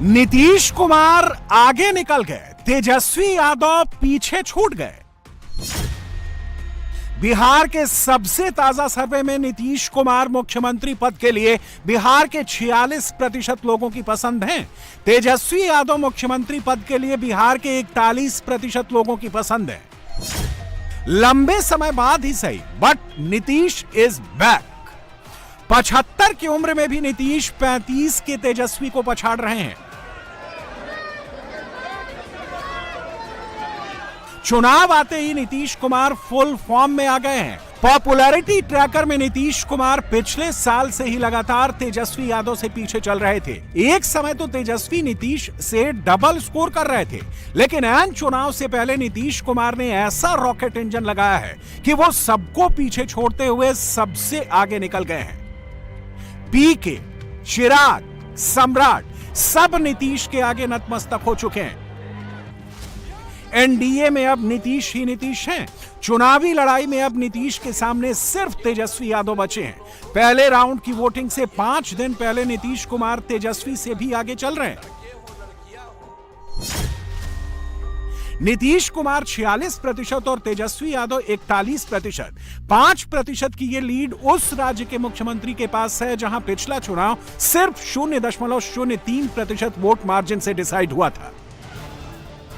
नीतीश कुमार आगे निकल गए, तेजस्वी यादव पीछे छूट गए। बिहार के सबसे ताजा सर्वे में नीतीश कुमार मुख्यमंत्री पद के लिए बिहार के 46% लोगों की पसंद है। तेजस्वी यादव मुख्यमंत्री पद के लिए बिहार के 41% लोगों की पसंद है। लंबे समय बाद ही सही, बट नीतीश इज बैक। 75 की उम्र में भी नीतीश 35 के तेजस्वी को पछाड़ रहे हैं। चुनाव आते ही नीतीश कुमार फुल फॉर्म में आ गए हैं। पॉपुलैरिटी ट्रैकर में नीतीश कुमार पिछले साल से ही लगातार तेजस्वी यादव से पीछे चल रहे थे। एक समय तो तेजस्वी नीतीश से डबल स्कोर कर रहे थे, लेकिन ऐन चुनाव से पहले नीतीश कुमार ने ऐसा रॉकेट इंजन लगाया है कि वो सबको पीछे छोड़ते हुए सबसे आगे निकल गए हैं। पीके, चिराग, सम्राट सब नीतीश के आगे नतमस्तक हो चुके हैं। एनडीए में अब नीतीश ही नीतीश हैं। चुनावी लड़ाई में अब नीतीश के सामने सिर्फ तेजस्वी यादव बचे हैं। पहले राउंड की वोटिंग से 5 दिन पहले नीतीश कुमार तेजस्वी से भी आगे चल रहे हैं। नीतीश कुमार 46% और तेजस्वी यादव 41%। 5% की यह लीड उस राज्य के मुख्यमंत्री के पास है जहां पिछला चुनाव सिर्फ 0.03% वोट मार्जिन से डिसाइड हुआ था।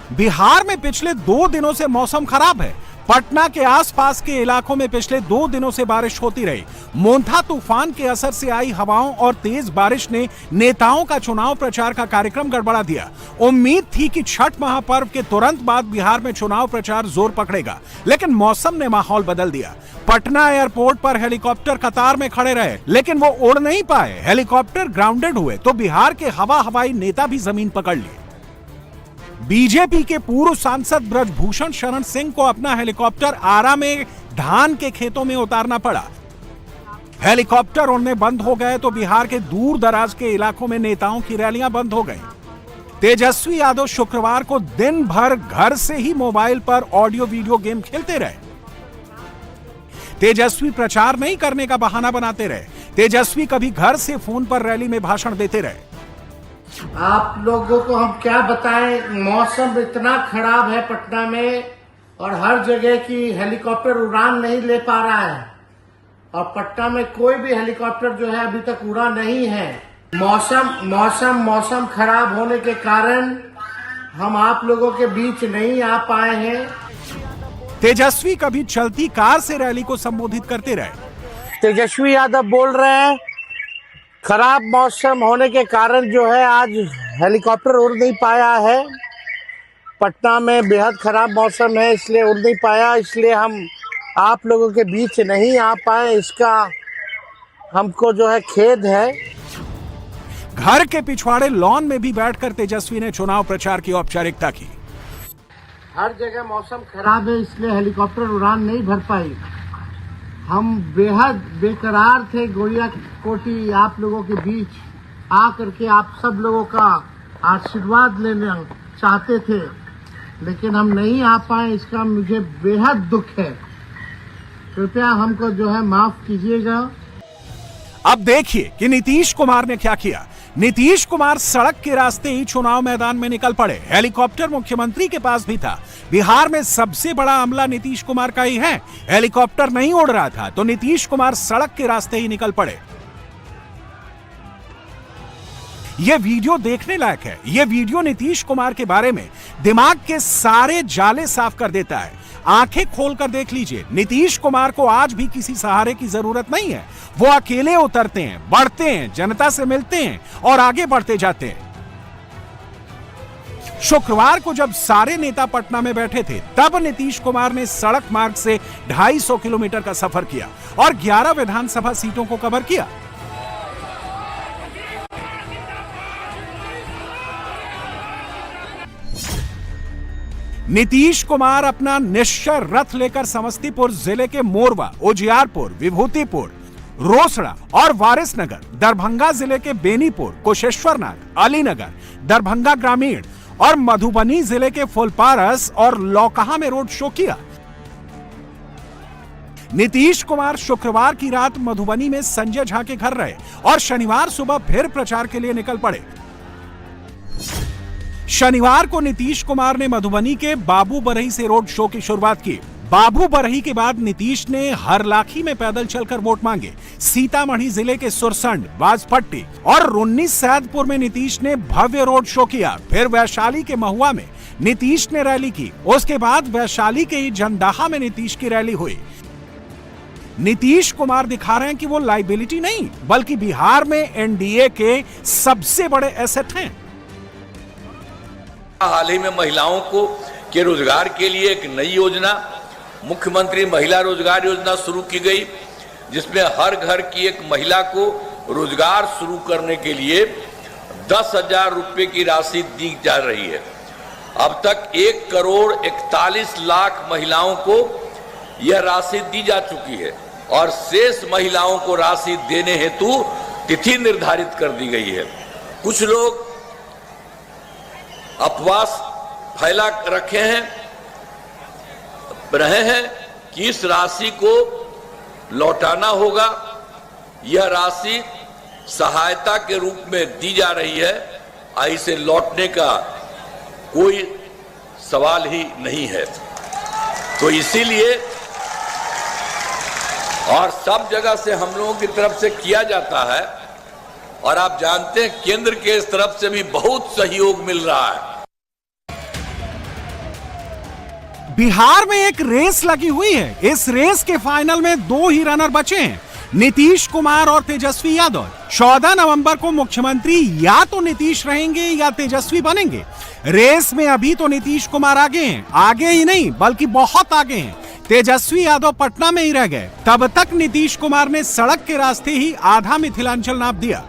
बिहार में पिछले 2 दिनों से मौसम खराब है। पटना के आसपास के इलाकों में पिछले 2 दिनों से बारिश होती रही। मोंथा तूफान के असर से आई हवाओं और तेज बारिश ने नेताओं का चुनाव प्रचार का कार्यक्रम गड़बड़ा दिया। उम्मीद थी कि छठ महापर्व के तुरंत बाद बिहार में चुनाव प्रचार जोर पकड़ेगा, लेकिन मौसम ने माहौल बदल दिया। पटना एयरपोर्ट पर हेलीकॉप्टर कतार में खड़े रहे, लेकिन वो उड़ नहीं पाए। हेलीकॉप्टर ग्राउंडेड हुए तो बिहार के हवाई नेता भी जमीन पकड़ लिए। बीजेपी के पूर्व सांसद ब्रजभूषण शरण सिंह को अपना हेलीकॉप्टर आरा में धान के खेतों में उतारना पड़ा। हेलीकॉप्टर उड़ने बंद हो गए तो बिहार के दूर दराज के इलाकों में नेताओं की रैलियां बंद हो गई। तेजस्वी यादव शुक्रवार को दिन भर घर से ही मोबाइल पर ऑडियो वीडियो गेम खेलते रहे। तेजस्वी प्रचार नहीं करने का बहाना बनाते रहे। तेजस्वी कभी घर से फोन पर रैली में भाषण देते रहे। आप लोगों को हम क्या बताएं, मौसम इतना खराब है पटना में और हर जगह की हेलीकॉप्टर उड़ान नहीं ले पा रहा है और पटना में कोई भी हेलीकॉप्टर जो है अभी तक उड़ा नहीं है। मौसम खराब होने के कारण हम आप लोगों के बीच नहीं आ पाए हैं। तेजस्वी कभी चलती कार से रैली को संबोधित करते रहे। तेजस्वी यादव बोल रहे हैं खराब मौसम होने के कारण जो है आज हेलीकॉप्टर उड़ नहीं पाया है। पटना में बेहद खराब मौसम है, इसलिए उड़ नहीं पाया, इसलिए हम आप लोगों के बीच नहीं आ पाए। इसका हमको जो है खेद है। घर के पिछवाड़े लॉन में भी बैठकर तेजस्वी ने चुनाव प्रचार की औपचारिकता की। हर जगह मौसम खराब है, इसलिए हेलीकॉप्टर उड़ान नहीं भर पाई। हम बेहद बेकरार थे गोरिया कोटी आप लोगों के बीच आ करके आप सब लोगों का आशीर्वाद लेना चाहते थे, लेकिन हम नहीं आ पाए। इसका मुझे बेहद दुख है। कृपया हमको जो है माफ कीजिएगा। अब देखिए कि नीतीश कुमार ने क्या किया। नीतीश कुमार सड़क के रास्ते ही चुनाव मैदान में निकल पड़े। हेलीकॉप्टर मुख्यमंत्री के पास भी था। बिहार में सबसे बड़ा अमला नीतीश कुमार का ही है। हेलीकॉप्टर नहीं उड़ रहा था तो नीतीश कुमार सड़क के रास्ते ही निकल पड़े। यह वीडियो देखने लायक है। यह वीडियो नीतीश कुमार के बारे में दिमाग के सारे जाले साफ कर देता है। आंखें खोलकर देख लीजिए, नीतीश कुमार को आज भी किसी सहारे की जरूरत नहीं है। वो अकेले उतरते हैं, बढ़ते हैं, जनता से मिलते हैं और आगे बढ़ते जाते हैं। शुक्रवार को जब सारे नेता पटना में बैठे थे, तब नीतीश कुमार ने सड़क मार्ग से 250 किलोमीटर का सफर किया और 11 विधानसभा सीटों को कवर किया। नीतीश कुमार अपना निश्चय रथ लेकर समस्तीपुर जिले के मोरवा, उजियारपुर, विभूतिपुर, रोसड़ा और वारिसनगर, दरभंगा जिले के बेनीपुर, कुशेश्वरनाथ, अलीनगर, दरभंगा ग्रामीण और मधुबनी जिले के फुलपारस और लौकहा में रोड शो किया। नीतीश कुमार शुक्रवार की रात मधुबनी में संजय झा के घर रहे और शनिवार सुबह फिर प्रचार के लिए निकल पड़े। शनिवार को नीतीश कुमार ने मधुबनी के बाबू बरही से रोड शो की शुरुआत की। बाबू बरही के बाद नीतीश ने हरलाखी में पैदल चलकर वोट मांगे। सीतामढ़ी जिले के सुरसंड, बाजपट्टी और रुन्नी सैदपुर में नीतीश ने भव्य रोड शो किया। फिर वैशाली के महुआ में नीतीश ने रैली की। उसके बाद वैशाली के ही जंदाहा में नीतीश की रैली हुई। नीतीश कुमार दिखा रहे हैं कि वो लाइबिलिटी नहीं बल्कि बिहार में एनडीए के सबसे बड़े एसेट हैं। हाल ही में महिलाओं को के रोजगार के लिए एक नई योजना मुख्यमंत्री महिला रोजगार योजना शुरू की गई, जिसमें हर घर की एक महिला को रोजगार शुरू करने के लिए 10,000 रुपए की राशि दी जा रही है। अब तक 1,41,00,000 महिलाओं को यह राशि दी जा चुकी है और शेष महिलाओं को राशि देने हेतु तिथि निर्धारित कर दी गई है। कुछ लोग अफवाह फैला रहे हैं कि इस राशि को लौटाना होगा। यह राशि सहायता के रूप में दी जा रही है और इसे लौटने का कोई सवाल ही नहीं है। तो इसीलिए और सब जगह से हम लोगों की तरफ से किया जाता है और आप जानते हैं केंद्र के इस तरफ से भी बहुत सहयोग मिल रहा है। बिहार में एक रेस लगी हुई है। इस रेस के फाइनल में 2 ही रनर बचे हैं, नीतीश कुमार और तेजस्वी यादव। 14 नवंबर को मुख्यमंत्री या तो नीतीश रहेंगे या तेजस्वी बनेंगे। रेस में अभी तो नीतीश कुमार आगे हैं, आगे ही नहीं बल्कि बहुत आगे हैं। तेजस्वी यादव पटना में ही रह गए। तब तक नीतीश कुमार ने सड़क के रास्ते ही आधा मिथिलांचल नाप दिया।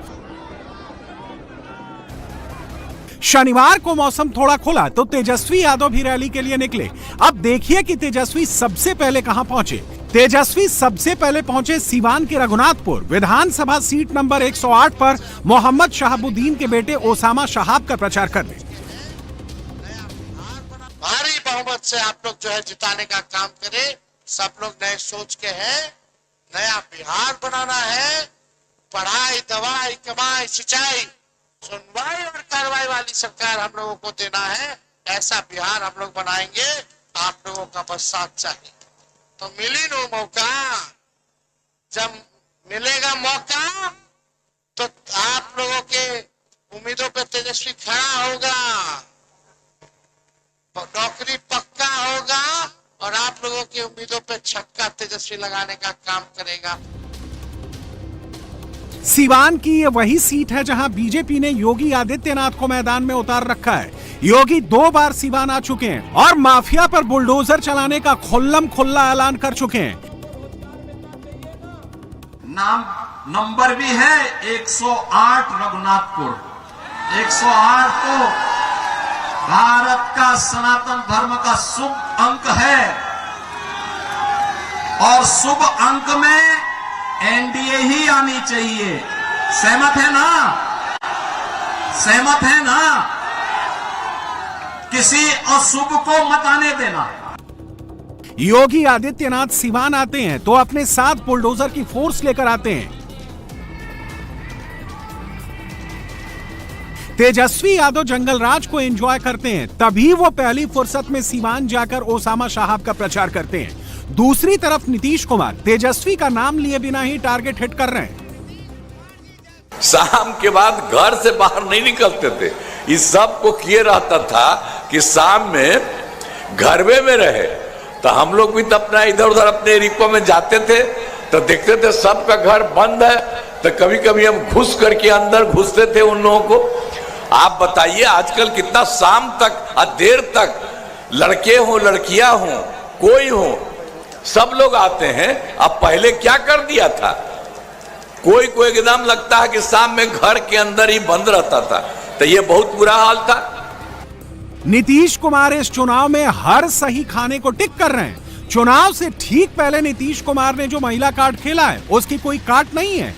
शनिवार को मौसम थोड़ा खुला तो तेजस्वी यादव भी रैली के लिए निकले। अब देखिए कि तेजस्वी सबसे पहले कहां पहुंचे। तेजस्वी सबसे पहले पहुंचे सीवान के रघुनाथपुर विधानसभा सीट नंबर 108 पर मोहम्मद शहाबुद्दीन के बेटे ओसामा शहाब का प्रचार करने। भारी बहुमत से आप लोग जो है जिताने का काम करें। सब लोग नए सोच के हैं, नया बिहार बनाना है। पढ़ाई, दवाई, कमाई, सिंचाई, सुनवाई और कार्रवाई वाली सरकार हम लोगों को देना है। ऐसा बिहार हम लोग बनाएंगे। आप लोगों का बस साथ चाहिए। तो मिली नो मौका, जब मिलेगा मौका तो आप लोगों के उम्मीदों पे तेजस्वी खड़ा होगा, नौकरी पक्का होगा और आप लोगों की उम्मीदों पे छक्का तेजस्वी लगाने का काम करेगा। सीवान की ये वही सीट है जहां बीजेपी ने योगी आदित्यनाथ को मैदान में उतार रखा है। योगी 2 बार सीवान आ चुके हैं और माफिया पर बुलडोजर चलाने का खुल्लम खुल्ला ऐलान कर चुके हैं। नंबर भी है 108 रघुनाथपुर। 108 तो भारत का सनातन धर्म का शुभ अंक है और शुभ अंक में एनडीए ही आनी चाहिए। सहमत है ना? सहमत है ना? किसी अशुभ को मत आने देना। योगी आदित्यनाथ सीवान आते हैं तो अपने साथ बुलडोजर की फोर्स लेकर आते हैं। तेजस्वी यादव जंगल राज को एंजॉय करते हैं, तभी वो पहली फुर्सत में सीवान जाकर ओसामा शहाब का प्रचार करते हैं। दूसरी तरफ नीतीश कुमार तेजस्वी का नाम लिए बिना ही टारगेट हिट कर रहे हैं। शाम के बाद घर से बाहर नहीं निकलते थे। इस सब को किए रहता था कि शाम में घरवे में रहे। तो हम लोग भी तो अपना इधर उधर अपने एरिया में जाते थे तो देखते थे सबका घर बंद है, तो कभी कभी हम घुस करके अंदर घुसते थे उन लोगों को। आप बताइए आजकल कितना शाम तक और देर तक लड़के हो लड़कियां हो कोई हो सब लोग आते हैं। अब पहले क्या कर दिया था, कोई कोई एकदम लगता है कि शाम में घर के अंदर ही बंद रहता था। तो ये बहुत बुरा हाल था। नीतीश कुमार इस चुनाव में हर सही खाने को टिक कर रहे हैं। चुनाव से ठीक पहले नीतीश कुमार ने जो महिला कार्ड खेला है उसकी कोई काट नहीं है।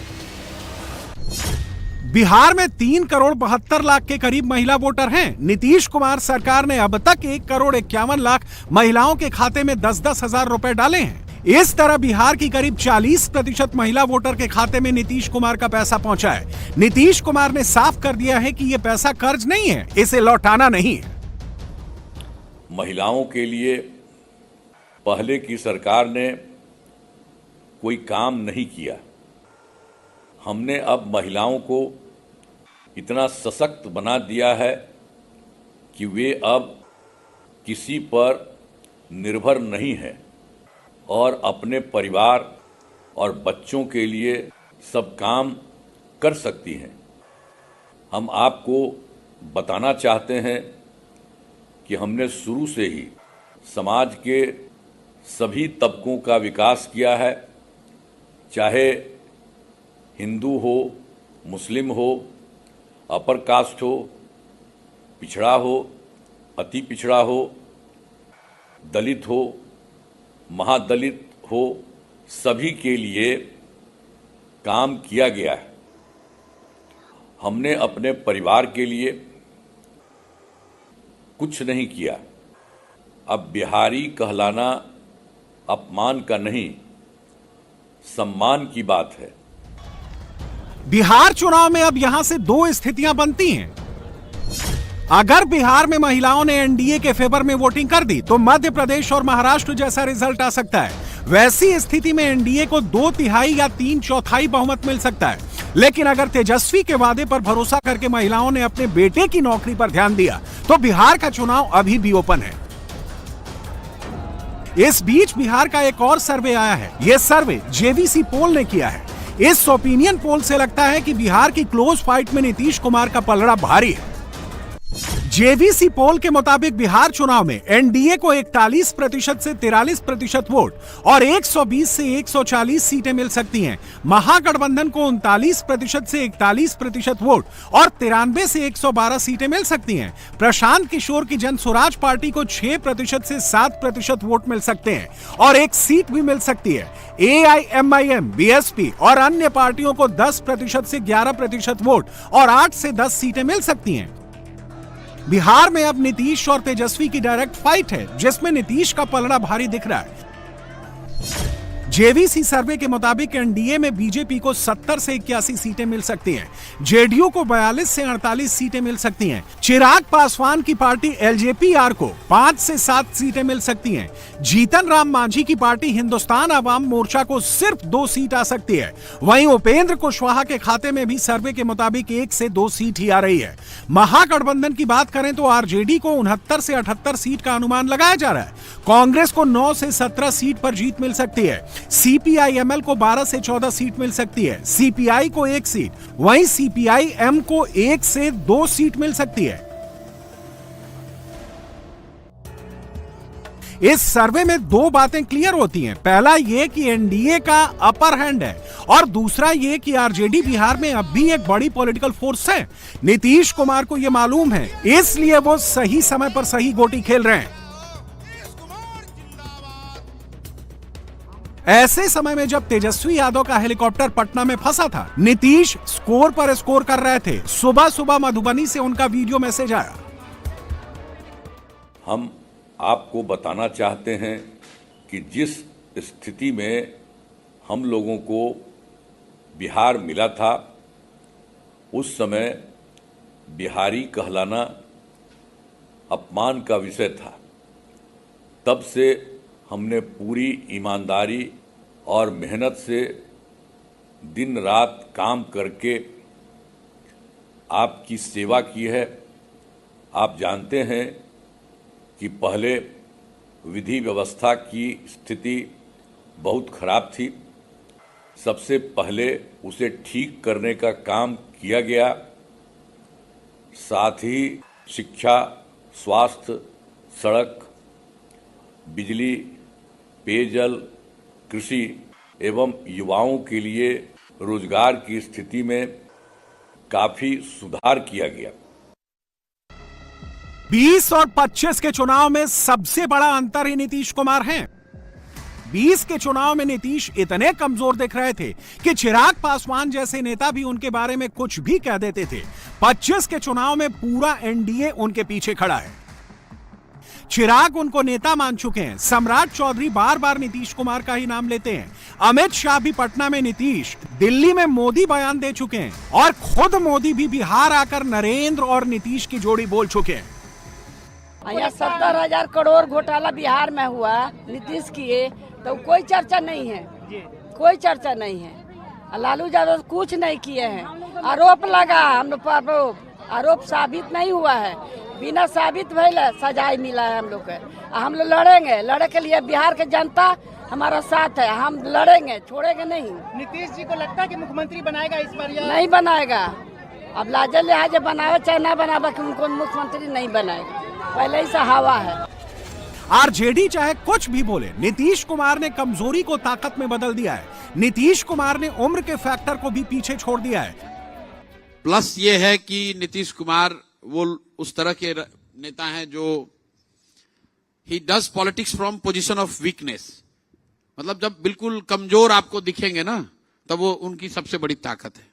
बिहार में 3,72,00,000 के करीब महिला वोटर हैं। नीतीश कुमार सरकार ने अब तक 1,51,00,000 महिलाओं के खाते में 10-10 हजार रुपए डाले हैं। इस तरह बिहार की करीब 40% महिला वोटर के खाते में नीतीश कुमार का पैसा पहुंचा है। नीतीश कुमार ने साफ कर दिया है कि यह पैसा कर्ज नहीं है, इसे लौटाना नहीं है। महिलाओं के लिए पहले की सरकार ने कोई काम नहीं किया। हमने अब महिलाओं को इतना सशक्त बना दिया है कि वे अब किसी पर निर्भर नहीं है और अपने परिवार और बच्चों के लिए सब काम कर सकती हैं। हम आपको बताना चाहते हैं कि हमने शुरू से ही समाज के सभी तबकों का विकास किया है, चाहे हिंदू हो, मुस्लिम हो, अपर कास्ट हो, पिछड़ा हो, अति पिछड़ा हो, दलित हो, महादलित हो, सभी के लिए काम किया गया है। हमने अपने परिवार के लिए कुछ नहीं किया। अब बिहारी कहलाना अपमान का नहीं, सम्मान की बात है। बिहार चुनाव में अब यहां से दो स्थितियां बनती हैं। अगर बिहार में महिलाओं ने एनडीए के फेवर में वोटिंग कर दी तो मध्य प्रदेश और महाराष्ट्र जैसा रिजल्ट आ सकता है। वैसी स्थिति में एनडीए को 2/3 या 3/4 बहुमत मिल सकता है। लेकिन अगर तेजस्वी के वादे पर भरोसा करके महिलाओं ने अपने बेटे की नौकरी पर ध्यान दिया तो बिहार का चुनाव अभी भी ओपन है। इस बीच बिहार का एक और सर्वे आया है। यह सर्वे जेवीसी पोल ने किया है। इस ओपिनियन पोल से लगता है कि बिहार की क्लोज फाइट में नीतीश कुमार का पलड़ा भारी है। जेवीसी पोल के मुताबिक बिहार चुनाव में एनडीए को 41% से 43% वोट और 120 से 140 सीटें मिल सकती हैं। महागठबंधन को 39% से 41% वोट और 93 से 112 सीटें मिल सकती हैं। प्रशांत किशोर की जन स्वराज पार्टी को 6% से 7% वोट मिल सकते हैं और एक सीट भी मिल सकती है। AIMIM, बीएसपी और अन्य पार्टियों को 10% से 11% वोट और 8 से 10 सीटें मिल सकती हैं। बिहार में अब नीतीश और तेजस्वी की डायरेक्ट फाइट है, जिसमें नीतीश का पलड़ा भारी दिख रहा है। जेवीसी सर्वे के मुताबिक एनडीए में बीजेपी को 70 से 81 सीटें मिल सकती हैं। जेडीयू को 42 से 48 सीटें मिल सकती हैं। चिराग पासवान की पार्टी एलजेपीआर को 5 से 7 सीटें मिल सकती हैं। जीतन राम मांझी की पार्टी हिंदुस्तान अवाम मोर्चा को सिर्फ 2 सीट आ सकती है। वहीं उपेंद्र कुशवाहा के खाते में भी सर्वे के मुताबिक 1 से 2 सीट ही आ रही है। महागठबंधन की बात करें तो आरजेडी को 69 से 78 सीट का अनुमान लगाया जा रहा है। कांग्रेस को 9 से 17 सीट पर जीत मिल सकती है। सीपीआईएमएल को 12 से 14 सीट मिल सकती है। सीपीआई को 1 सीट, वहीं सीपीआईएम को 1 से 2 सीट मिल सकती है। इस सर्वे में 2 बातें क्लियर होती हैं। पहला ये कि एनडीए का अपर हैंड है और दूसरा ये कि आरजेडी बिहार में अब भी एक बड़ी पॉलिटिकल फोर्स है। नीतीश कुमार को यह मालूम है, इसलिए वो सही समय पर सही गोटी खेल रहे हैं। ऐसे समय में जब तेजस्वी यादव का हेलीकॉप्टर पटना में फंसा था, नीतीश स्कोर पर स्कोर कर रहे थे। सुबह सुबह मधुबनी से उनका वीडियो मैसेज आया। हम आपको बताना चाहते हैं कि जिस स्थिति में हम लोगों को बिहार मिला था, उस समय बिहारी कहलाना अपमान का विषय था। तब से हमने पूरी ईमानदारी और मेहनत से दिन रात काम करके आपकी सेवा की है। आप जानते हैं कि पहले विधि व्यवस्था की स्थिति बहुत खराब थी। सबसे पहले उसे ठीक करने का काम किया गया। साथ ही शिक्षा, स्वास्थ्य, सड़क, बिजली, पेयजल, कृषि एवं युवाओं के लिए रोजगार की स्थिति में काफी सुधार किया गया। 20 और 25 के चुनाव में सबसे बड़ा अंतर ही नीतीश कुमार हैं। 20 के चुनाव में नीतीश इतने कमजोर दिख रहे थे कि चिराग पासवान जैसे नेता भी उनके बारे में कुछ भी कह देते थे। 25 के चुनाव में पूरा एनडीए उनके पीछे खड़ा है। चिराग उनको नेता मान चुके हैं। सम्राट चौधरी बार बार नीतीश कुमार का ही नाम लेते हैं। अमित शाह भी पटना में नीतीश, दिल्ली में मोदी बयान दे चुके हैं और खुद मोदी भी बिहार आकर नरेंद्र और नीतीश की जोड़ी बोल चुके हैं। यहाँ 70,000 करोड़ घोटाला बिहार में हुआ, नीतीश किए तो कोई चर्चा नहीं है, कोई चर्चा नहीं है। लालू यादव कुछ नहीं किए हैं। आरोप लगा, हम लोग पर आरोप साबित नहीं हुआ है। बिना साबित भइल सजाए मिला है हम लोग के। हम लोग लड़ेंगे, लड़े के लिए बिहार के जनता हमारा साथ है। हम लड़ेंगे, छोड़ेंगे नहीं। नीतीश जी को लगता है कि मुख्यमंत्री बनाएगा इस बार या नहीं बनाएगा। अब लाजे लिहाजे बनावे चाहे ना बनावे, उनको मुख्यमंत्री नहीं बनाएगा, पहले ही से हवा है। आरजेडी चाहे कुछ भी बोले, नीतीश कुमार ने कमजोरी को ताकत में बदल दिया है। नीतीश कुमार ने उम्र के फैक्टर को भी पीछे छोड़ दिया है। प्लस ये है कि नीतीश कुमार वो उस तरह के नेता हैं जो he does politics from position of weakness. मतलब जब बिल्कुल कमजोर आपको दिखेंगे ना, तब वो उनकी सबसे बड़ी ताकत है।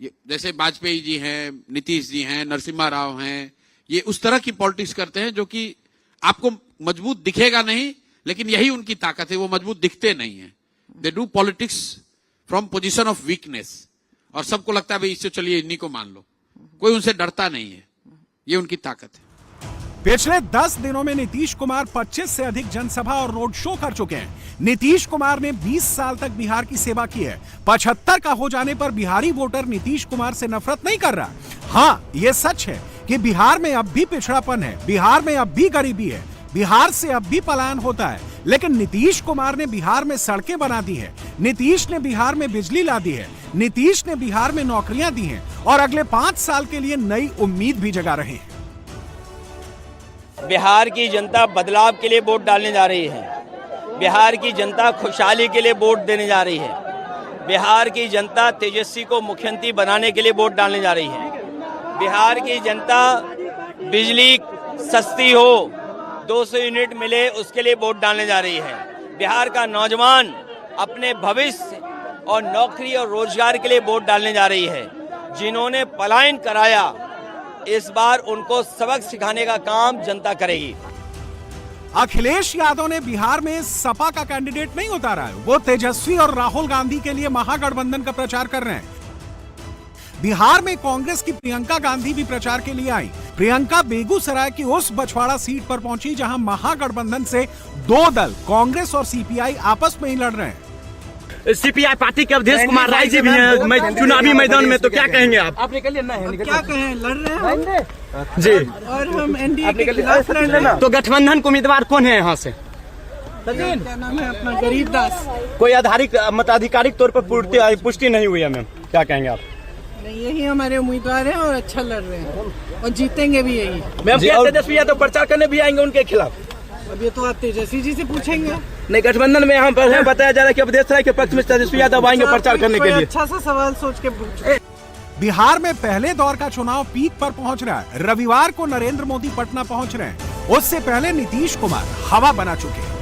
ये जैसे वाजपेयी जी हैं, नीतीश जी हैं, नरसिम्हा राव हैं, ये उस तरह की पॉलिटिक्स करते हैं जो कि आपको मजबूत दिखेगा नहीं, लेकिन यही उनकी ताकत है, वो मजबूत दिखते नहीं है। They do politics from position of weakness और सबको लगता है भाई इससे चलिए इन्हीं को मान लो, कोई उनसे डरता नहीं है, ये उनकी ताकत है। पिछले 10 दिनों में नीतीश कुमार 25 से अधिक जनसभा और रोड शो कर चुके हैं। नीतीश कुमार ने 20 साल तक बिहार की सेवा की है। 75 का हो जाने पर बिहारी वोटर नीतीश कुमार से नफरत नहीं कर रहा। हाँ, ये सच है कि बिहार में अब भी पिछड़ापन है, बिहार में अब भी गरीबी है, बिहार से अब भी पलायन होता है। लेकिन नीतीश कुमार ने बिहार में सड़कें बना दी है, नीतीश ने बिहार में बिजली ला दी है, नीतीश ने बिहार में नौकरियां दी हैं और अगले 5 साल के लिए नई उम्मीद भी जगा रहे हैं। बिहार की जनता बदलाव के लिए वोट डालने जा रही है। बिहार की जनता खुशहाली के लिए वोट देने जा रही है। बिहार की जनता तेजस्वी को मुख्यमंत्री बनाने के लिए वोट डालने जा रही है। बिहार की जनता बिजली सस्ती हो, 200 यूनिट मिले, उसके लिए वोट डालने जा रही है। बिहार का नौजवान अपने भविष्य और नौकरी और रोजगार के लिए वोट डालने जा रही है। जिन्होंने पलायन कराया, इस बार उनको सबक सिखाने का काम जनता करेगी। अखिलेश यादव ने बिहार में सपा का कैंडिडेट नहीं उतारा है, वो तेजस्वी और राहुल गांधी के लिए महागठबंधन का प्रचार कर रहे हैं। बिहार में कांग्रेस की प्रियंका गांधी भी प्रचार के लिए आई। प्रियंका बेगूसराय की उस बछवाड़ा सीट पर पहुंची जहां महागठबंधन से 2 दल कांग्रेस और सीपीआई आपस में ही लड़ रहे हैं। सीपीआई पार्टी के अवधेश कुमार राय जी भी हैं चुनावी मैदान में, तो क्या कहेंगे आप? आप निकलिए ना, क्या कहें, लड़ रहे हैं जी, और हम एनडीए के खिलाफ लड़ रहे हैं। तो गठबंधन के उम्मीदवार कौन है यहाँ से? क्या नाम है अपना? गरीब दास। कोई आधिकारिक तौर पर पुष्टि नहीं हुई है मैम, क्या कहेंगे आप? नहीं, यही हमारे उम्मीदवार हैं और अच्छा लड़ रहे हैं और जीतेंगे भी यही। मैम तेजस्वी यादव प्रचार करने भी आएंगे उनके खिलाफ? अब ये तो आप तेजस्वी जी से पूछेंगे। नहीं, गठबंधन में यहाँ पर बताया जा रहा है कि अवधेश राय के पक्ष में तेजस्वी यादव आएंगे प्रचार करने के लिए। अच्छा सा सवाल सोच के पूछे। बिहार में पहले दौर का चुनाव पीक पर पहुंच रहा है। रविवार को नरेंद्र मोदी पटना पहुंच रहे हैं। उससे पहले नीतीश कुमार हवा बना चुके हैं।